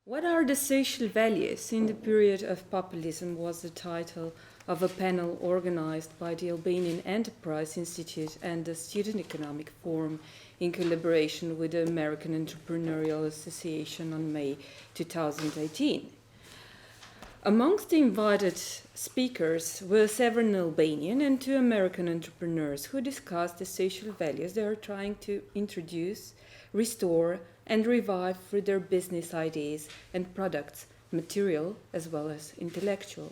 What are the social values in the period of populism was the title of a panel organized by the Albanian Enterprise Institute and the Student Economic Forum in collaboration with the American Entrepreneurial Association on May 2018. Amongst the invited speakers were several Albanian and 2 American entrepreneurs who discussed the social values they are trying to introduce, restore, and revive through their business ideas and products, material as well as intellectual.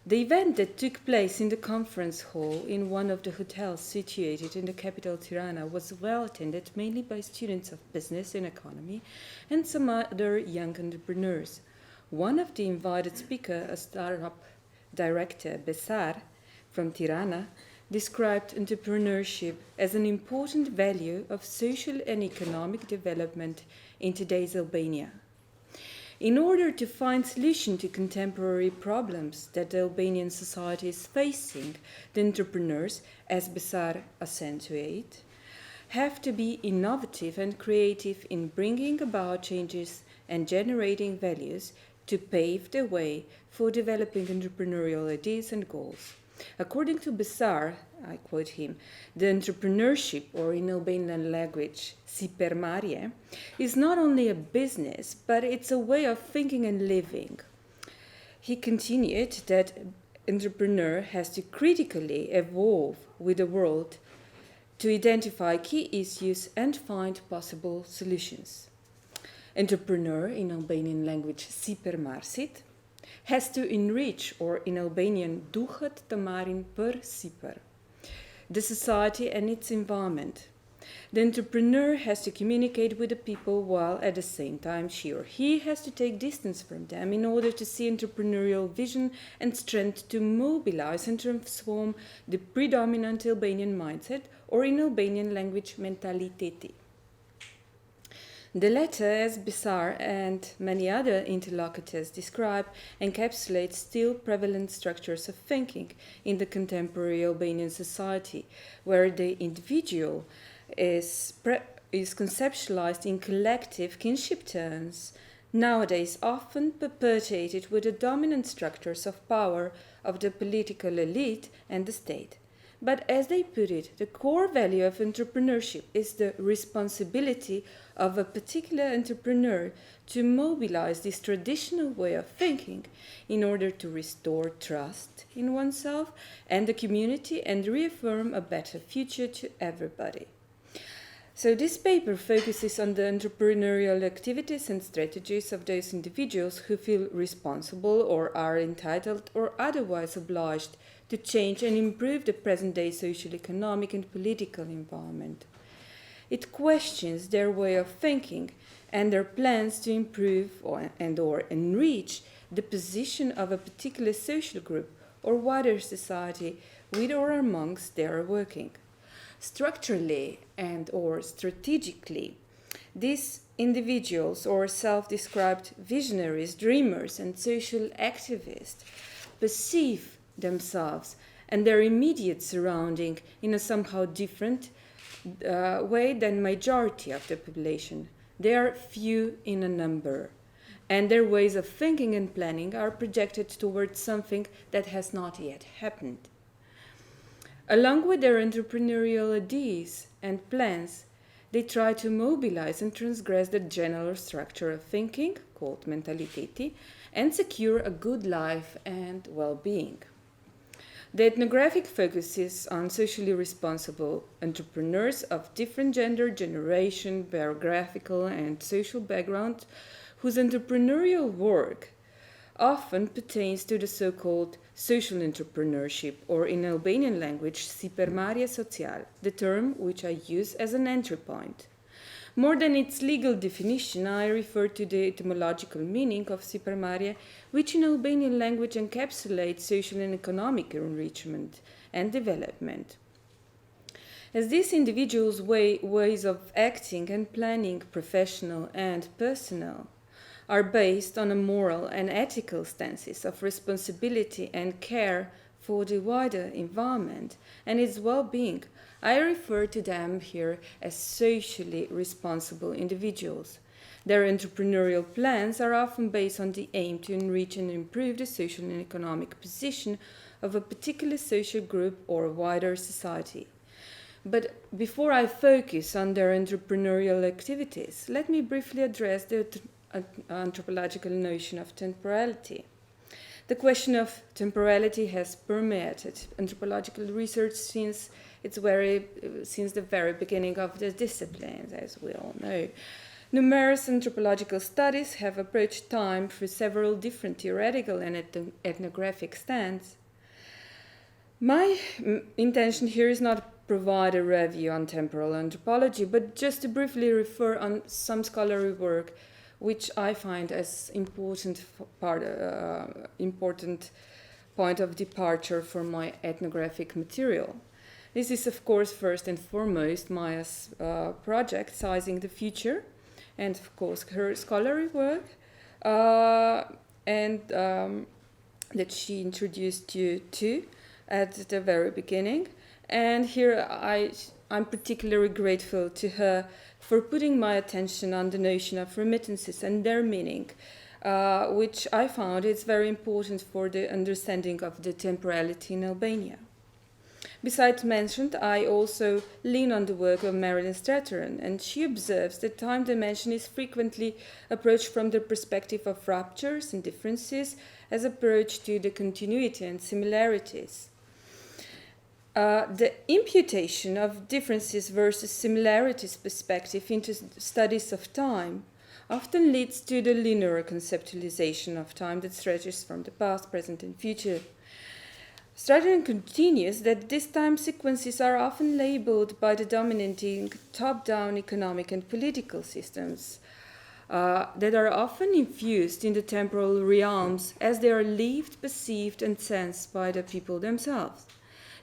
The event that took place in the conference hall in one of the hotels situated in the capital Tirana was well attended mainly by students of business and economy and some other young entrepreneurs. One of the invited speakers, a startup director, Besar, from Tirana, described entrepreneurship as an important value of social and economic development in today's Albania. In order to find solutions to contemporary problems that the Albanian society is facing, the entrepreneurs, as Besar accentuated, have to be innovative and creative in bringing about changes and generating values to pave the way for developing entrepreneurial ideas and goals. According to Besar, I quote him, the entrepreneurship, or in Albanian language, sipermarje, is not only a business, but it's a way of thinking and living. He continued that entrepreneur has to critically evolve with the world to identify key issues and find possible solutions. Entrepreneur, in Albanian language, sipermarsit, has to enrich, or in Albanian, duhet të marrin për sipër, the society and its environment. The entrepreneur has to communicate with the people while at the same time she or he has to take distance from them in order to see entrepreneurial vision and strength to mobilize and transform the predominant Albanian mindset, or in Albanian language, mentaliteti. The latter, as Besar and many other interlocutors describe, encapsulates still prevalent structures of thinking in the contemporary Albanian society, where the individual is conceptualized in collective kinship terms, nowadays often perpetuated with the dominant structures of power of the political elite and the state. But as they put it, the core value of entrepreneurship is the responsibility of a particular entrepreneur to mobilize this traditional way of thinking in order to restore trust in oneself and the community and reaffirm a better future to everybody. So this paper focuses on the entrepreneurial activities and strategies of those individuals who feel responsible or are entitled or otherwise obliged to change and improve the present-day social, economic, and political environment. It questions their way of thinking and their plans to improve or enrich the position of a particular social group or wider society with or amongst they are working. Structurally and or strategically, these individuals or self-described visionaries, dreamers, and social activists perceive themselves and their immediate surrounding in a somehow different way than majority of the population. They are few in a number, and their ways of thinking and planning are projected towards something that has not yet happened. Along with their entrepreneurial ideas and plans, they try to mobilize and transgress the general structure of thinking, called mentaliteti, and secure a good life and well-being. The ethnographic focuses on socially responsible entrepreneurs of different gender, generation, biographical, and social background, whose entrepreneurial work often pertains to the so-called social entrepreneurship, or in Albanian language, sipermarje social, the term which I use as an entry point. More than its legal definition, I refer to the etymological meaning of sipermarje, which in Albanian language encapsulates social and economic enrichment and development. As these individuals' ways of acting and planning, professional and personal, are based on a moral and ethical stances of responsibility and care for the wider environment and its well-being, I refer to them here as socially responsible individuals. Their entrepreneurial plans are often based on the aim to enrich and improve the social and economic position of a particular social group or a wider society. But before I focus on their entrepreneurial activities, let me briefly address the anthropological notion of temporality. The question of temporality has permeated anthropological research since the very beginning of the discipline, as we all know. Numerous anthropological studies have approached time through several different theoretical and ethnographic stands. My intention here is not to provide a review on temporal anthropology, but just to briefly refer on some scholarly work which I find as important point of departure for my ethnographic material. This is, of course, first and foremost Maya's project, Sizing the Future, and of course her scholarly work, that she introduced you to at the very beginning. And here I'm particularly grateful to her for putting my attention on the notion of remittances and their meaning, which I found is very important for the understanding of the temporality in Albania. Besides mentioned, I also lean on the work of Marilyn Strathearn, and she observes that time dimension is frequently approached from the perspective of ruptures and differences as approach to the continuity and similarities. The imputation of differences versus similarities perspective into studies of time often leads to the linear conceptualization of time that stretches from the past, present, and future. Strathearn continues that these time sequences are often labeled by the dominating top-down economic and political systems that are often infused in the temporal realms as they are lived, perceived, and sensed by the people themselves.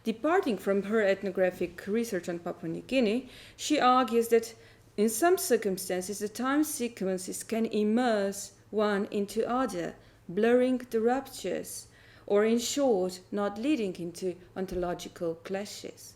Departing from her ethnographic research on Papua New Guinea, she argues that in some circumstances the time sequences can immerse one into other, blurring the ruptures, or in short, not leading into ontological clashes.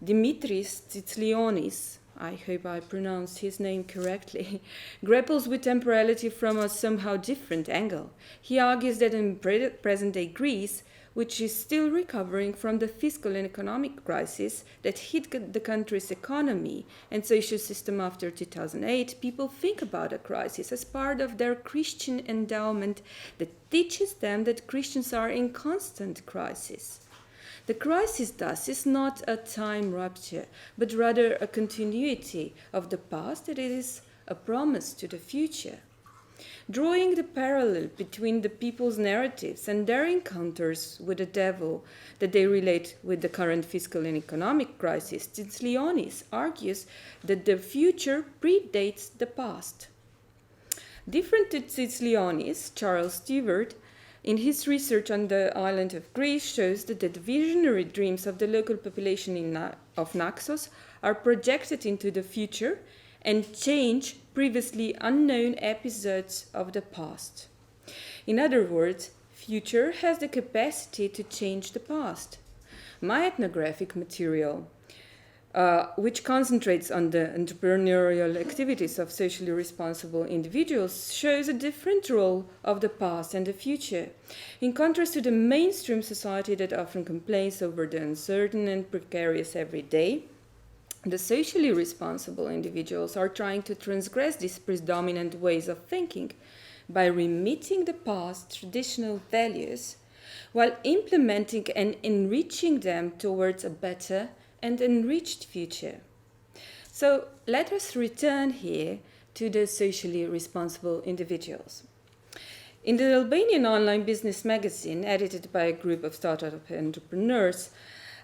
Dimitris Tsitslionis, I hope I pronounced his name correctly, grapples with temporality from a somehow different angle. He argues that in present-day Greece, which is still recovering from the fiscal and economic crisis that hit the country's economy and social system after 2008, people think about a crisis as part of their Christian endowment that teaches them that Christians are in constant crisis. The crisis, thus, is not a time rupture, but rather a continuity of the past that is a promise to the future. Drawing the parallel between the people's narratives and their encounters with the devil that they relate with the current fiscal and economic crisis, Tsitslionis argues that the future predates the past. Different to Tsitslionis, Charles Stewart, in his research on the island of Greece, shows that the visionary dreams of the local population of Naxos are projected into the future and change previously unknown episodes of the past. In other words, future has the capacity to change the past. My ethnographic material, which concentrates on the entrepreneurial activities of socially responsible individuals, shows a different role of the past and the future. In contrast to the mainstream society that often complains over the uncertain and precarious everyday, the socially responsible individuals are trying to transgress these predominant ways of thinking by remitting the past traditional values while implementing and enriching them towards a better and enriched future. So let us return here to the socially responsible individuals. In the Albanian online business magazine, edited by a group of startup entrepreneurs,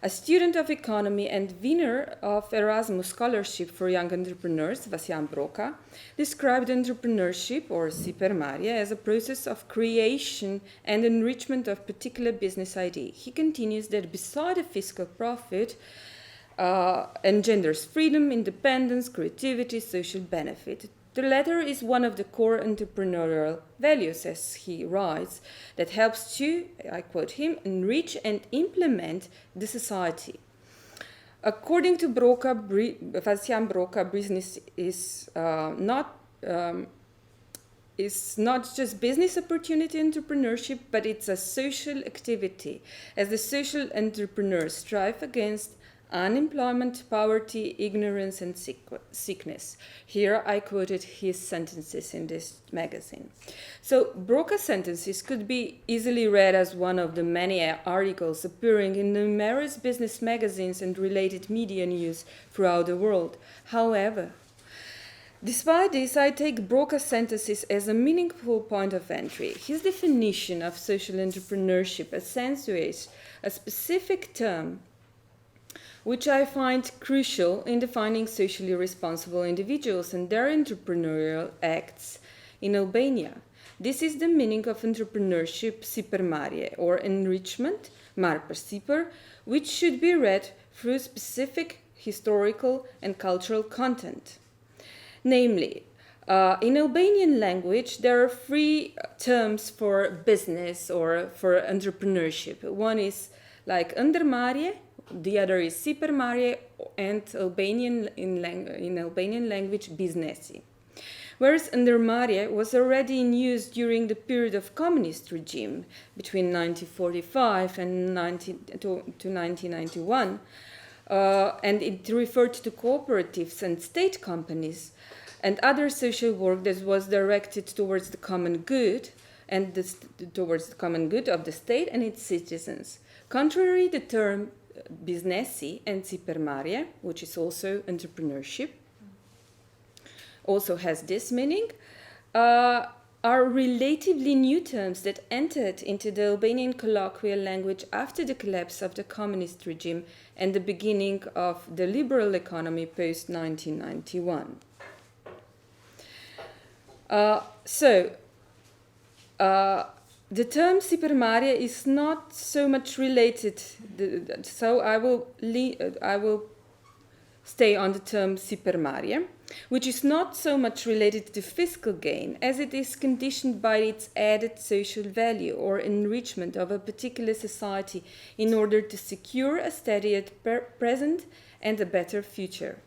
a student of economy and winner of Erasmus Scholarship for Young Entrepreneurs, Vasian Broka, described entrepreneurship, or Sipermarje, as a process of creation and enrichment of particular business idea. He continues that beside a fiscal profit, engenders freedom, independence, creativity, social benefit. The latter is one of the core entrepreneurial values, as he writes, that helps to, I quote him, enrich and implement the society. According to Vasian Broka, business is not is not just business opportunity entrepreneurship, but it's a social activity, as the social entrepreneurs strive against unemployment, poverty, ignorance, and sickness. Here I quoted his sentences in this magazine. So Broca's sentences could be easily read as one of the many articles appearing in numerous business magazines and related media news throughout the world. However, despite this, I take Broca's sentences as a meaningful point of entry. His definition of social entrepreneurship accentuates a specific term which I find crucial in defining socially responsible individuals and their entrepreneurial acts in Albania. This is the meaning of entrepreneurship sipermarje, or enrichment, mar për sipër, which should be read through specific historical and cultural content. Namely, in Albanian language, there are three terms for business or for entrepreneurship. One is like ndërmarrje, the other is sipermarje, and in Albanian language, biznesi. Whereas ndërmarrje was already in use during the period of communist regime between 1945 and 1991, and it referred to cooperatives and state companies and other social work that was directed towards the common good and towards the common good of the state and its citizens. Contrary, the term biznesi and sipermarje, which is also entrepreneurship, also has this meaning, are relatively new terms that entered into the Albanian colloquial language after the collapse of the communist regime and the beginning of the liberal economy post-1991. The term sipermarje is not so much related, so I will stay on the term sipermarje, which is not so much related to fiscal gain as it is conditioned by its added social value or enrichment of a particular society in order to secure a steadier present and a better future.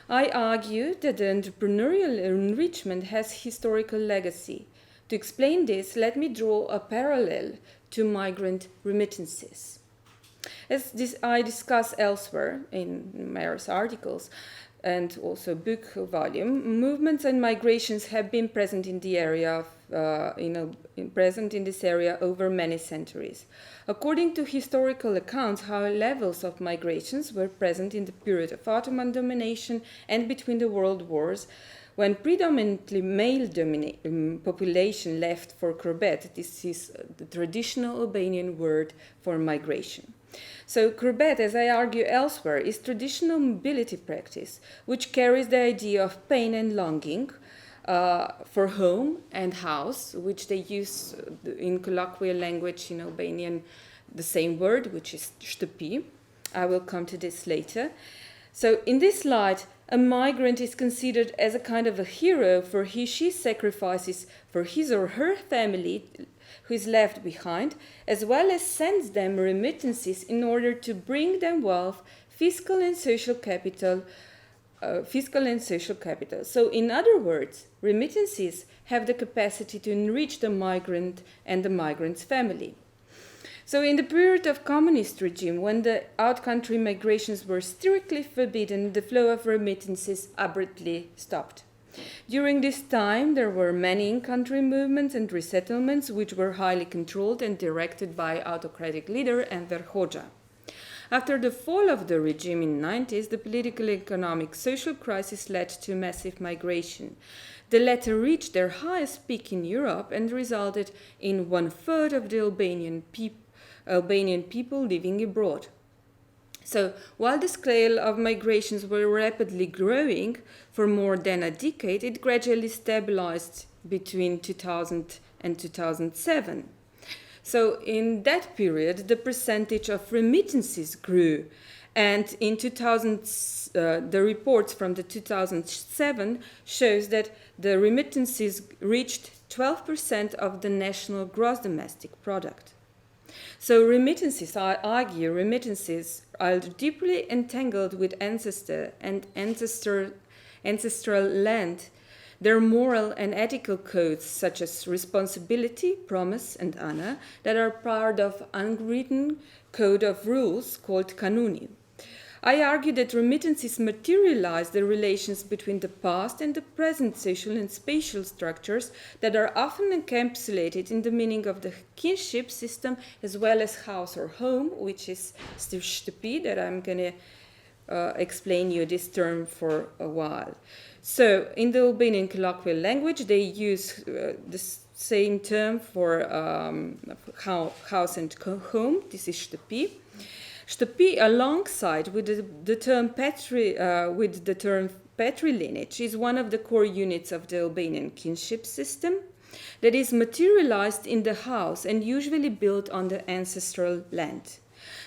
I argue that the entrepreneurial enrichment has historical legacy. To explain this, let me draw a parallel to migrant remittances. As I discuss elsewhere in numerous articles and also book volume, movements and migrations have been present in the area present in this area over many centuries. According to historical accounts, high levels of migrations were present in the period of Ottoman domination and between the world wars, when predominantly male population left for Kurbet. This is the traditional Albanian word for migration. So Kurbet, as I argue elsewhere, is traditional mobility practice, which carries the idea of pain and longing for home and house, which they use in colloquial language in Albanian, the same word, which is shtëpi. I will come to this later. So in this light, a migrant is considered as a kind of a hero, for she sacrifices for his or her family who is left behind, as well as sends them remittances in order to bring them wealth, fiscal and social capital. So in other words, remittances have the capacity to enrich the migrant and the migrant's family. So in the period of communist regime, when the out-country migrations were strictly forbidden, the flow of remittances abruptly stopped. During this time, there were many in-country movements and resettlements which were highly controlled and directed by autocratic leader Enver Hoxha. After the fall of the regime in the 90s, the political, economic, social crisis led to massive migration. The latter reached their highest peak in Europe and resulted in 1/3 of the Albanian people living abroad. So, while the scale of migrations were rapidly growing for more than a decade, it gradually stabilized between 2000 and 2007. So, in that period, the percentage of remittances grew, and in the reports from the 2007 shows that the remittances reached 12% of the national gross domestic product. So remittances, I argue, remittances are deeply entangled with ancestral land. their moral and ethical codes such as responsibility, promise, and honor that are part of unwritten code of rules called kanuni. I argue that remittances materialize the relations between the past and the present social and spatial structures that are often encapsulated in the meaning of the kinship system as well as house or home, which is shtëpi, that I'm going to explain you this term for a while. So in the Albanian colloquial language, they use the same term for house and home. This is shtëpi. Shtëpi, alongside with the term patrilineage, is one of the core units of the Albanian kinship system that is materialized in the house and usually built on the ancestral land.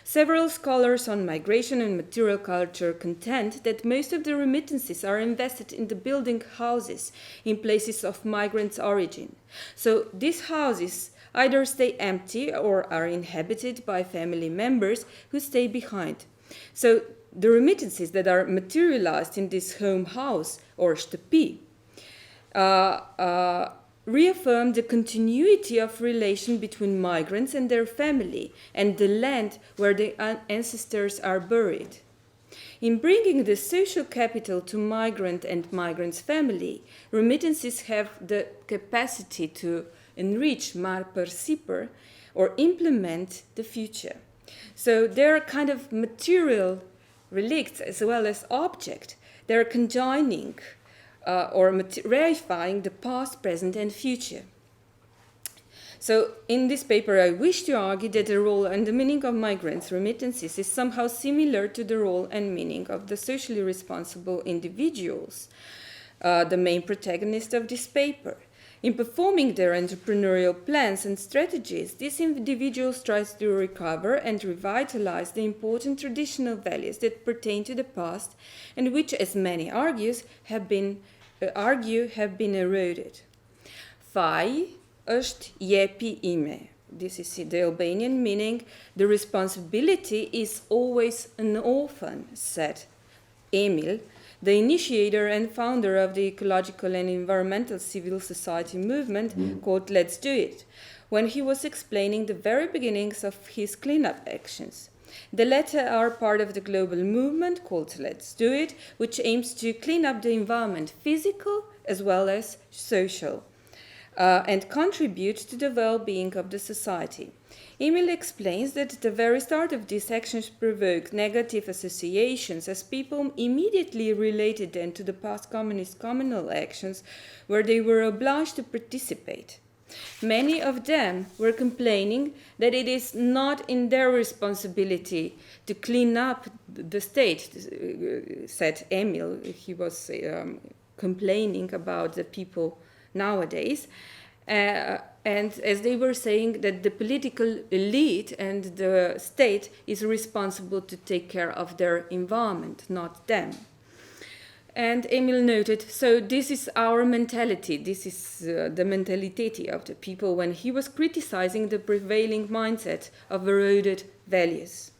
Several scholars on migration and material culture contend that most of the remittances are invested in the building houses in places of migrants' origin. So these houses either stay empty or are inhabited by family members who stay behind. So the remittances that are materialized in this home house or shtëpi reaffirm the continuity of relation between migrants and their family and the land where their ancestors are buried. In bringing the social capital to migrant and migrant's family, remittances have the capacity to enrich, mar përsipër, or implement the future. So they're kind of material relicts as well as object. They're conjoining or verifying the past, present, and future. So in this paper, I wish to argue that the role and the meaning of migrants' remittances is somehow similar to the role and meaning of the socially responsible individuals, the main protagonist of this paper. In performing their entrepreneurial plans and strategies, these individuals try to recover and revitalize the important traditional values that pertain to the past and which, as many argue, have been eroded. Faj është jepi ime. This is the Albanian meaning. The responsibility is always an orphan, said Emil, the initiator and founder of the ecological and environmental civil society movement called Let's Do It, when he was explaining the very beginnings of his cleanup actions. The latter are part of the global movement called Let's Do It, which aims to clean up the environment, physical as well as social, and contribute to the well-being of the society. Emil explains that the very start of these actions provoked negative associations as people immediately related them to the past communist communal actions where they were obliged to participate. Many of them were complaining that it is not in their responsibility to clean up the state, said Emil. He was complaining about the people nowadays. And as they were saying that the political elite and the state is responsible to take care of their environment, not them. And Emil noted, so this is our mentality, this is the mentality of the people when he was criticizing the prevailing mindset of eroded values.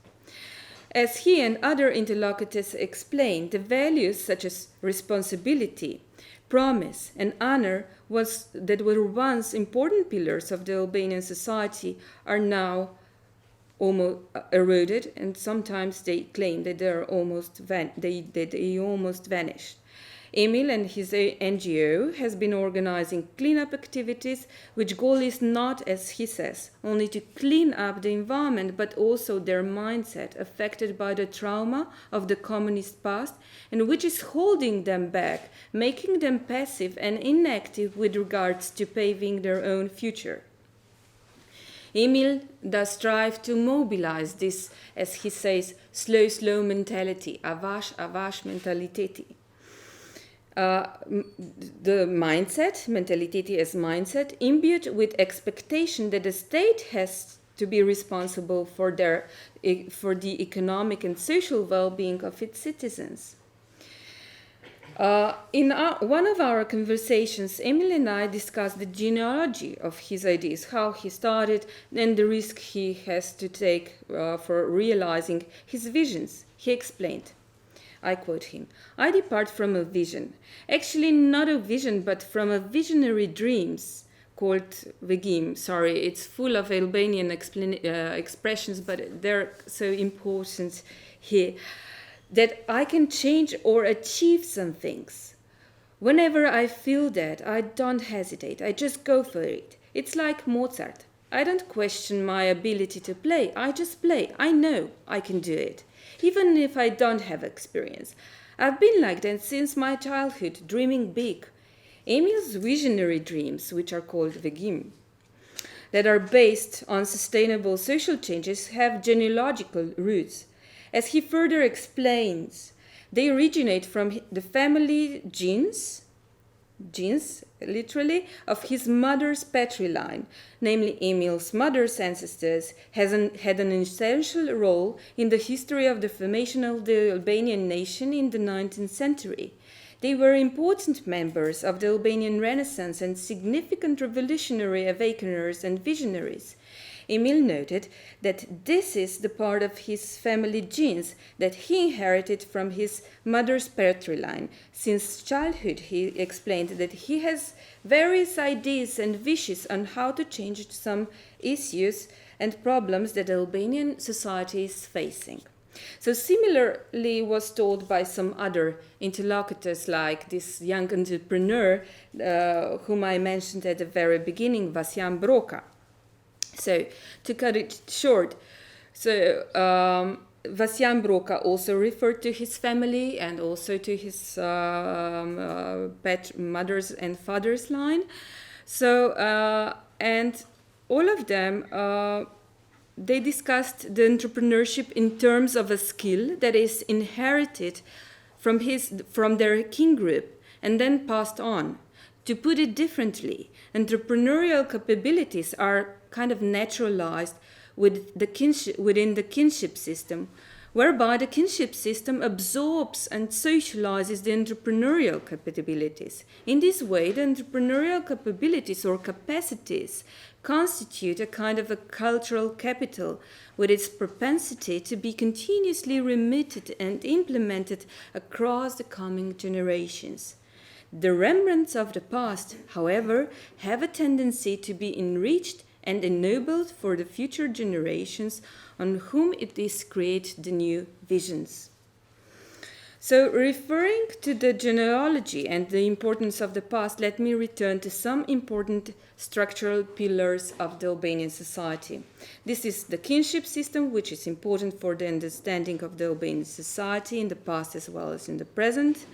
As he and other interlocutors explained, the values such as responsibility, promise, and honor that were once important pillars of the Albanian society are now almost eroded, and sometimes they claim that they almost vanished. Emil and his NGO has been organizing cleanup activities, which goal is not, as he says, only to clean up the environment, but also their mindset affected by the trauma of the communist past, and which is holding them back, making them passive and inactive with regards to paving their own future. Emil does strive to mobilize this, as he says, slow mentality, avash mentaliteti. The mindset, mentality as mindset, imbued with expectation that the state has to be responsible for the economic and social well-being of its citizens. In one of our conversations, Emil and I discussed the genealogy of his ideas, how he started, and the risk he has to take for realizing his visions. He explained, I quote him, "I depart from a vision. Actually, not a vision, but from a visionary dreams called Vegim." Sorry, it's full of Albanian expressions, but they're so important here. That I can change or achieve some things. Whenever I feel that, I don't hesitate. I just go for it. It's like Mozart. I don't question my ability to play. I just play. I know I can do it, even if I don't have experience. I've been like that since my childhood, dreaming big. Emil's visionary dreams, which are called Vegim, that are based on sustainable social changes, have genealogical roots. As he further explains, they originate from the family genes, literally, of his mother's patri line. Namely, Emil's mother's ancestors had an essential role in the history of the formation of the Albanian nation in the 19th century. They were important members of the Albanian Renaissance and significant revolutionary awakeners and visionaries. Emil noted that this is the part of his family genes that he inherited from his mother's patri line. Since childhood, he explained that he has various ideas and wishes on how to change some issues and problems that Albanian society is facing. So similarly was told by some other interlocutors, like this young entrepreneur whom I mentioned at the very beginning, Vasjan Broka. So to cut it short, Vasjan Broka also referred to his family and also to his mother's and father's line. So and all of them they discussed the entrepreneurship in terms of a skill that is inherited from their kin group and then passed on. To put it differently, entrepreneurial capabilities are kind of naturalized within the kinship system, whereby the kinship system absorbs and socializes the entrepreneurial capabilities. In this way, the entrepreneurial capabilities or capacities constitute a kind of a cultural capital with its propensity to be continuously remitted and implemented across the coming generations. The remnants of the past, however, have a tendency to be enriched and ennobled for the future generations on whom it is created the new visions. So, referring to the genealogy and the importance of the past, let me return to some important structural pillars of the Albanian society. This is the kinship system, which is important for the understanding of the Albanian society in the past as well as in the present.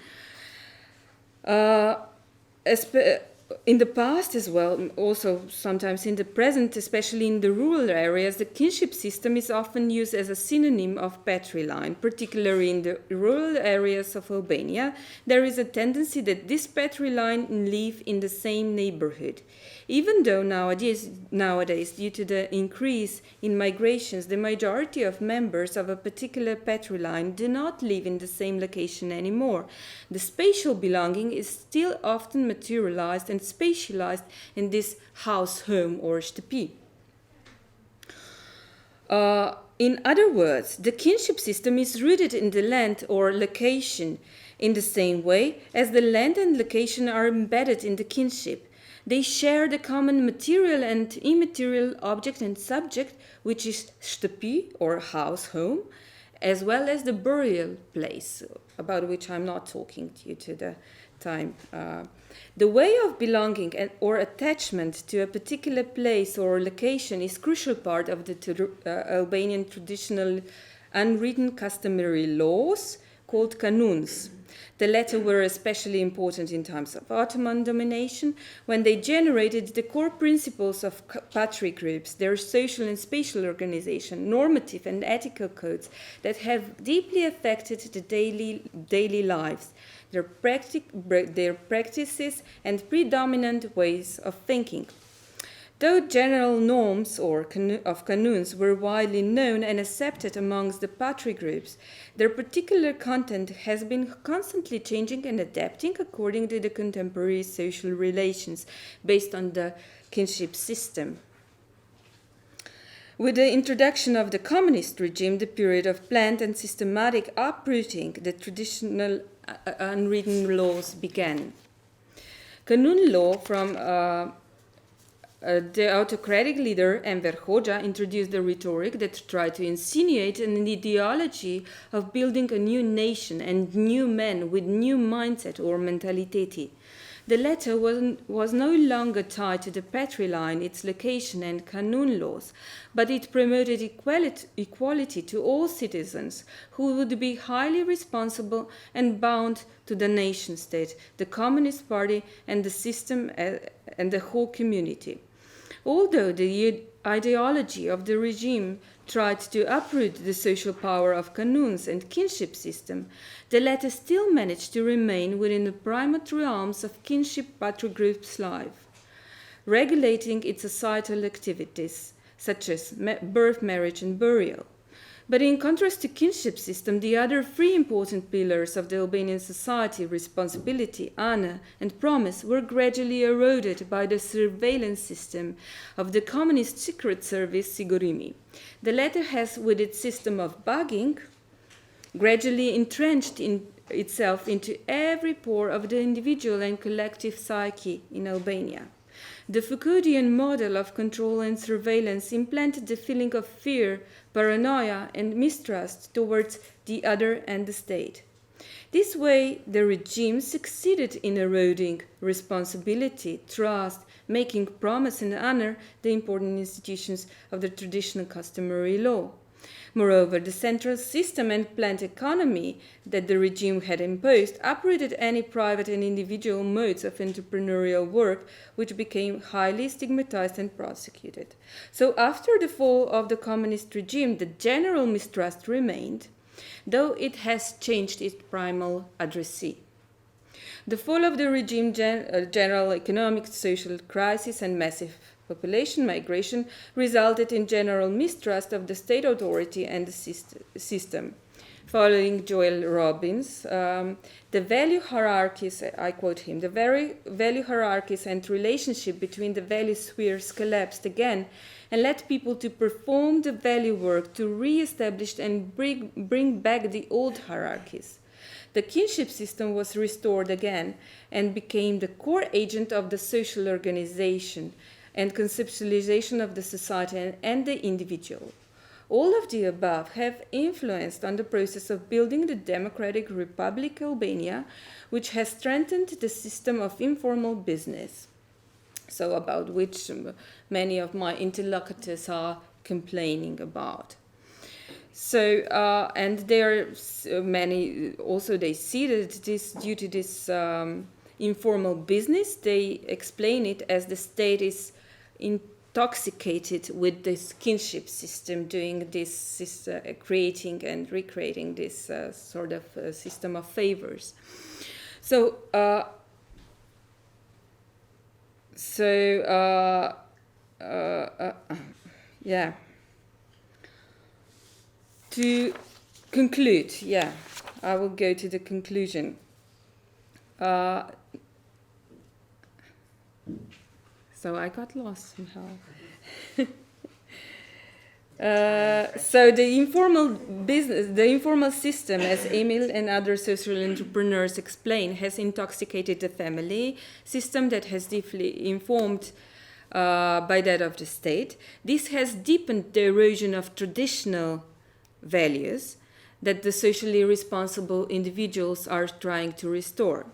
In the past as well, also sometimes in the present, especially in the rural areas, the kinship system is often used as a synonym of patri line. Particularly in the rural areas of Albania, there is a tendency that this patri line live in the same neighborhood. Even though nowadays, due to the increase in migrations, the majority of members of a particular patri line do not live in the same location anymore, the spatial belonging is still often materialized and spatialized in this house, home, or shtepi. In other words, the kinship system is rooted in the land or location in the same way as the land and location are embedded in the kinship. They share the common material and immaterial object and subject, which is shtepi or house, home, as well as the burial place, about which I'm not talking due to the time. The way of belonging or attachment to a particular place or location is a crucial part of the Albanian traditional unwritten customary laws called kanuns. The latter were especially important in times of Ottoman domination, when they generated the core principles of patri groups, their social and spatial organization, normative and ethical codes that have deeply affected the daily lives, their practices and predominant ways of thinking. Though general norms of kanuns were widely known and accepted amongst the patri groups, their particular content has been constantly changing and adapting according to the contemporary social relations based on the kinship system. With the introduction of the communist regime, the period of planned and systematic uprooting the traditional unwritten laws began. Kanun law from the autocratic leader Enver Hoxha introduced a rhetoric that tried to insinuate an ideology of building a new nation and new men with new mindset or mentality. The latter was no longer tied to the patri line, its location and Kanun laws, but it promoted equality to all citizens who would be highly responsible and bound to the nation state, the Communist Party and the system and the whole community. Although the ideology of the regime tried to uproot the social power of kanuns and kinship system, the latter still managed to remain within the primate realms of kinship patri group's life, regulating its societal activities, such as birth, marriage, and burial. But in contrast to kinship system, the other three important pillars of the Albanian society, responsibility, honor, and promise, were gradually eroded by the surveillance system of the communist secret service Sigurimi. The latter has, with its system of bugging, gradually entrenched itself into every pore of the individual and collective psyche in Albania. The Foucauldian model of control and surveillance implanted the feeling of fear, paranoia, and mistrust towards the other and the state. This way, the regime succeeded in eroding responsibility, trust, making promise and honor the important institutions of the traditional customary law. Moreover, the central system and planned economy that the regime had imposed uprooted any private and individual modes of entrepreneurial work, which became highly stigmatized and prosecuted. So after the fall of the communist regime, the general mistrust remained, though it has changed its primal addressee. The fall of the regime, general economic, social crisis, and massive population migration resulted in general mistrust of the state authority and the system. Following Joel Robbins, the value hierarchies, I quote him, the very value hierarchies and relationship between the value spheres collapsed again and led people to perform the value work to re-establish and bring back the old hierarchies. The kinship system was restored again and became the core agent of the social organization and conceptualization of the society and the individual. All of the above have influenced on the process of building the democratic Republic Albania, which has strengthened the system of informal business, so about which many of my interlocutors are complaining about. So, and there are many, also they see that this, due to this informal business, they explain it as the state is intoxicated with this kinship system, doing this, creating and recreating this sort of system of favors. So, yeah. To conclude, I will go to the conclusion. So I got lost somehow. So the informal system, as Emil and other social entrepreneurs explain, has intoxicated the family system that has deeply informed by that of the state. This has deepened the erosion of traditional values that the socially responsible individuals are trying to restore.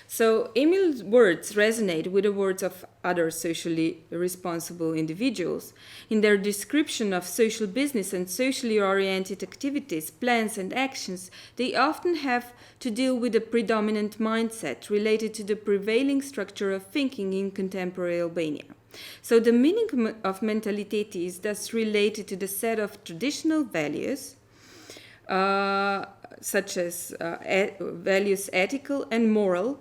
So Emil's words resonate with the words of other socially responsible individuals. In their description of social business and socially oriented activities, plans and actions, they often have to deal with a predominant mindset related to the prevailing structure of thinking in contemporary Albania. So the meaning of mentality is thus related to the set of traditional values, such as values ethical and moral,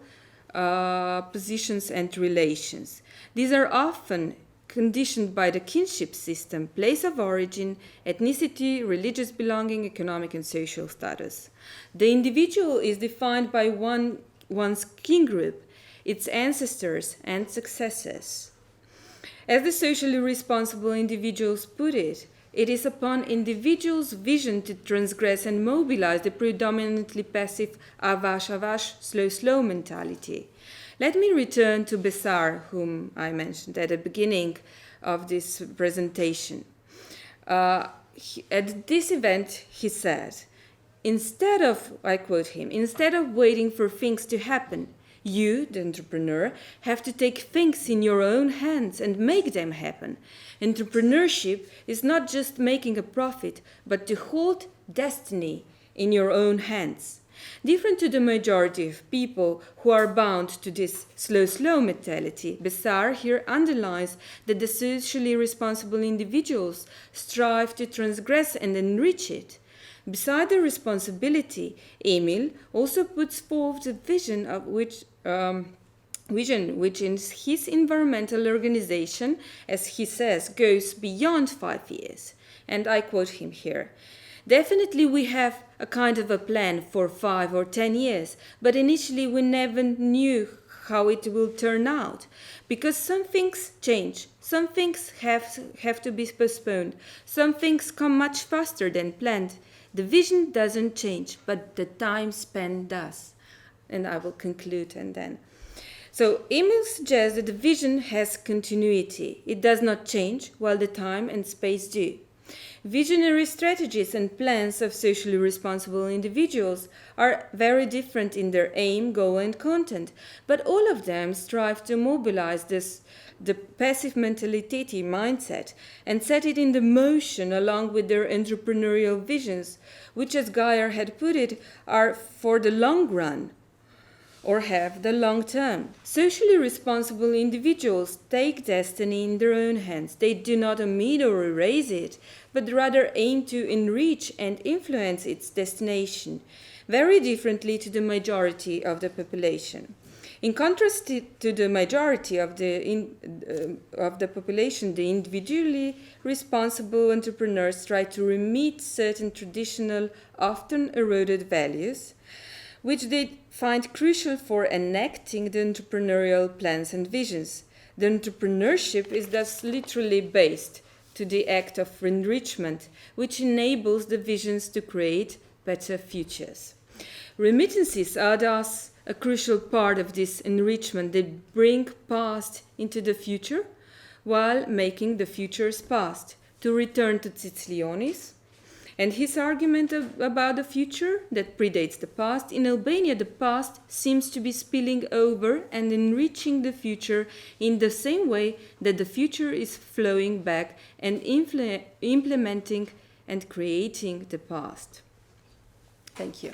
positions and relations. These are often conditioned by the kinship system, place of origin, ethnicity, religious belonging, economic and social status. The individual is defined by one's kin group, its ancestors and successors. As the socially responsible individuals put it, it is upon individuals' vision to transgress and mobilize the predominantly passive avash, slow mentality. Let me return to Besar, whom I mentioned at the beginning of this presentation. At this event, he said, I quote him, instead of waiting for things to happen, you, the entrepreneur, have to take things in your own hands and make them happen. Entrepreneurship is not just making a profit, but to hold destiny in your own hands. Different to the majority of people who are bound to this slow mentality, Besar here underlines that the socially responsible individuals strive to transgress and enrich it. Beside the responsibility, Emil also puts forth the vision of which in his environmental organization, as he says, goes beyond 5 years. And I quote him here. Definitely we have a kind of a plan for 5 or 10 years, but initially we never knew how it will turn out, because some things change, some things have to be postponed, some things come much faster than planned. The vision doesn't change, but the time span does. And I will conclude and then. So Emil suggests that the vision has continuity. It does not change while the time and space do. Visionary strategies and plans of socially responsible individuals are very different in their aim, goal, and content, but all of them strive to mobilize the passive mentality mindset and set it in the motion along with their entrepreneurial visions, which, as Geyer had put it, are for the long run or have the long term. Socially responsible individuals take destiny in their own hands. They do not omit or erase it, but rather aim to enrich and influence its destination, very differently to the majority of the population. In contrast to the majority of the population, the individually responsible entrepreneurs try to remit certain traditional, often eroded values, which they find crucial for enacting the entrepreneurial plans and visions. The entrepreneurship is thus literally based to the act of enrichment, which enables the visions to create better futures. Remittances are thus a crucial part of this enrichment. They bring past into the future while making the futures past. To return to Tsitlionis and his argument about the future that predates the past, in Albania the past seems to be spilling over and enriching the future in the same way that the future is flowing back and implementing and creating the past. Thank you.